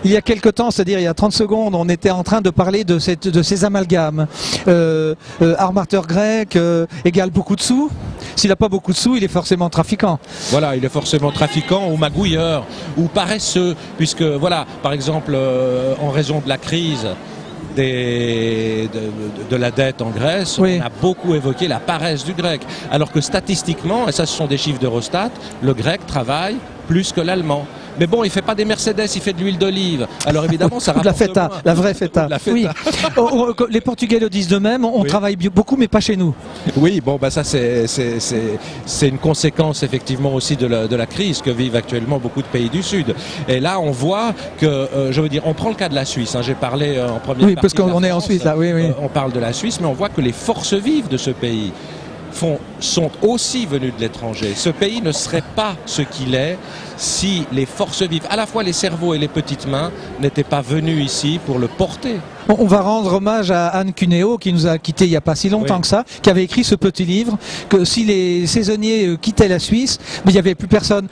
Il y a quelque temps, c'est-à-dire il y a 30 secondes, on était en train de parler de ces amalgames. Armateur grec égale beaucoup de sous. S'il n'a pas beaucoup de sous, il est forcément trafiquant. Voilà, il est forcément trafiquant ou magouilleur ou paresseux, puisque voilà, par exemple, en raison de la crise de la dette en Grèce, oui. On a beaucoup évoqué la paresse du grec, alors que statistiquement, et ça ce sont des chiffres d'Eurostat, le grec travaille plus que l'allemand. Mais bon, il fait pas des Mercedes, il fait de l'huile d'olive. Alors évidemment, ça rapporte la feta, moins. La vraie feta. La feta. Oui. Les Portugais le disent d'eux-mêmes, on travaille beaucoup, mais pas chez nous. Oui, bon, bah ça c'est une conséquence effectivement aussi de la crise que vivent actuellement beaucoup de pays du Sud. Et là, on voit que, je veux dire, on prend le cas de la Suisse. Hein, j'ai parlé en première partie. Oui, parce qu'on est en Suisse, là. Oui, oui. On parle de la Suisse, mais on voit que les forces vives de ce pays sont aussi venus de l'étranger. Ce pays ne serait pas ce qu'il est si les forces vives, à la fois les cerveaux et les petites mains, n'étaient pas venus ici pour le porter. On va rendre hommage à Anne Cuneo qui nous a quittés il n'y a pas si longtemps que ça, qui avait écrit ce petit livre, que si les saisonniers quittaient la Suisse, mais il n'y avait plus personne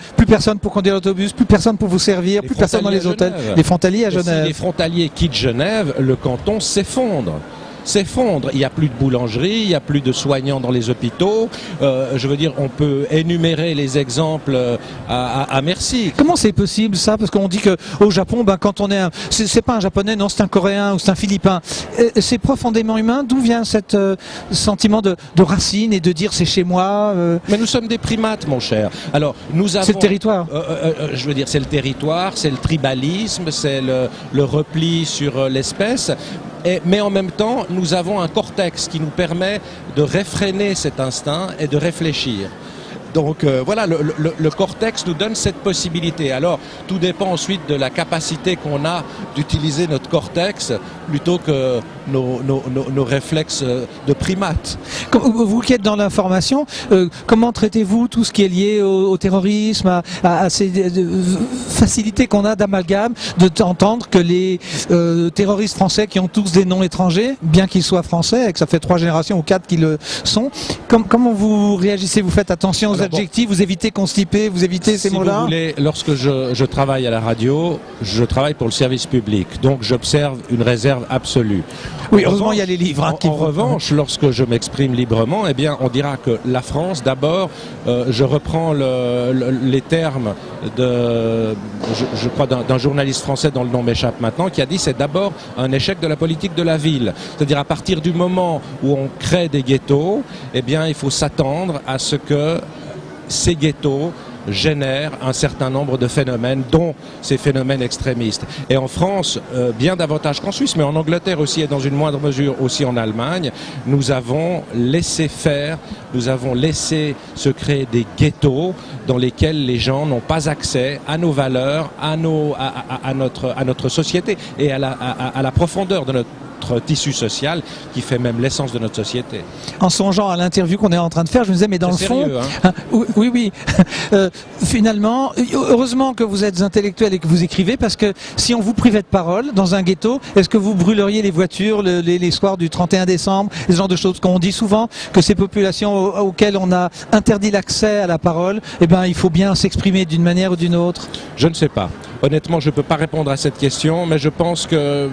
pour conduire l'autobus, plus personne pour vous servir, plus personne dans les hôtels. Les frontaliers à Genève. Si les frontaliers quittent Genève, le canton s'effondre. Il n'y a plus de boulangerie, il n'y a plus de soignants dans les hôpitaux. Je veux dire, on peut énumérer les exemples à merci. Comment c'est possible ça? Parce qu'on dit qu'au Japon, quand on est c'est pas un japonais, non, c'est un coréen ou c'est un philippin. C'est profondément humain. D'où vient cet sentiment de racine et de dire c'est chez moi? Mais nous sommes des primates, mon cher. Alors, nous avons. C'est le territoire. Je veux dire, c'est le territoire, c'est le tribalisme, c'est le repli sur l'espèce. Mais en même temps, nous avons un cortex qui nous permet de réfréner cet instinct et de réfléchir. Donc voilà, le cortex nous donne cette possibilité. Alors, tout dépend ensuite de la capacité qu'on a d'utiliser notre cortex plutôt que nos réflexes de primates. Vous qui êtes dans l'information, comment traitez-vous tout ce qui est lié au terrorisme, à ces facilités qu'on a d'amalgame, d'entendre que les terroristes français qui ont tous des noms étrangers, bien qu'ils soient français, et que ça fait 3 générations ou 4 qu'ils le sont, comment vous réagissez? Vous faites attention aux adjectifs, vous évitez constipé, vous évitez ces mots-là? Si vous voulez, lorsque je travaille à la radio, je travaille pour le service public, donc j'observe une réserve absolue. Oui, heureusement il y a les livres. En revanche, lorsque je m'exprime librement, eh bien, on dira que la France, d'abord, je reprends les termes je crois d'un journaliste français dont le nom m'échappe maintenant, qui a dit c'est d'abord un échec de la politique de la ville. C'est-à-dire à partir du moment où on crée des ghettos, eh bien, il faut s'attendre à ce que ces ghettos génèrent un certain nombre de phénomènes, dont ces phénomènes extrémistes. Et en France, bien davantage qu'en Suisse, mais en Angleterre aussi et dans une moindre mesure aussi en Allemagne, nous avons laissé faire, nous avons laissé se créer des ghettos dans lesquels les gens n'ont pas accès à nos valeurs, à notre société et à la profondeur de notre tissu social qui fait même l'essence de notre société. En songeant à l'interview qu'on est en train de faire, je me disais mais dans le fond, oui, finalement, heureusement que vous êtes intellectuel et que vous écrivez, parce que si on vous privait de parole dans un ghetto, est-ce que vous brûleriez les voitures les soirs du 31 décembre, ce genre de choses qu'on dit souvent, que ces populations auxquelles on a interdit l'accès à la parole, eh ben il faut bien s'exprimer d'une manière ou d'une autre? Je ne sais pas. Honnêtement, je ne peux pas répondre à cette question, mais je pense que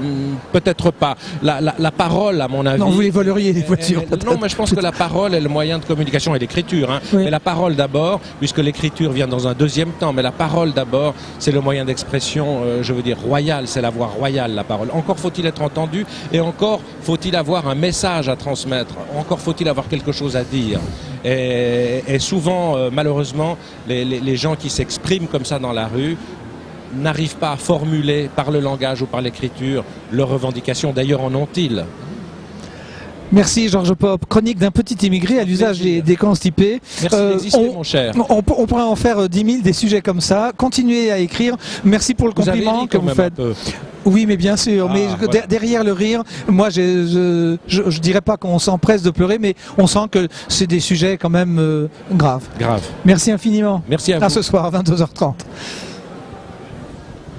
peut-être pas. La parole, à mon avis... Non, vous les voleriez, les voitures. Non, mais je pense que la parole est le moyen de communication et l'écriture. Hein. Oui. Mais la parole d'abord, puisque l'écriture vient dans un deuxième temps, mais la parole d'abord, c'est le moyen d'expression, je veux dire, royal, c'est la voix royale, la parole. Encore faut-il être entendu, et encore faut-il avoir un message à transmettre, encore faut-il avoir quelque chose à dire. Et souvent, malheureusement, les gens qui s'expriment comme ça dans la rue n'arrivent pas à formuler par le langage ou par l'écriture leurs revendications. D'ailleurs, en ont-ils? Merci Georges Pop. Chronique d'un petit immigré à l'usage des constipés. Merci d'exister, mon cher. On pourrait en faire 10 000 des sujets comme ça. Continuez à écrire. Merci pour le compliment que vous faites. Oui, mais bien sûr. Mais voilà. Derrière le rire, moi, je dirais pas qu'on s'empresse de pleurer, mais on sent que c'est des sujets quand même graves. Graves. Merci infiniment. Merci à vous. À ce soir, 22h30.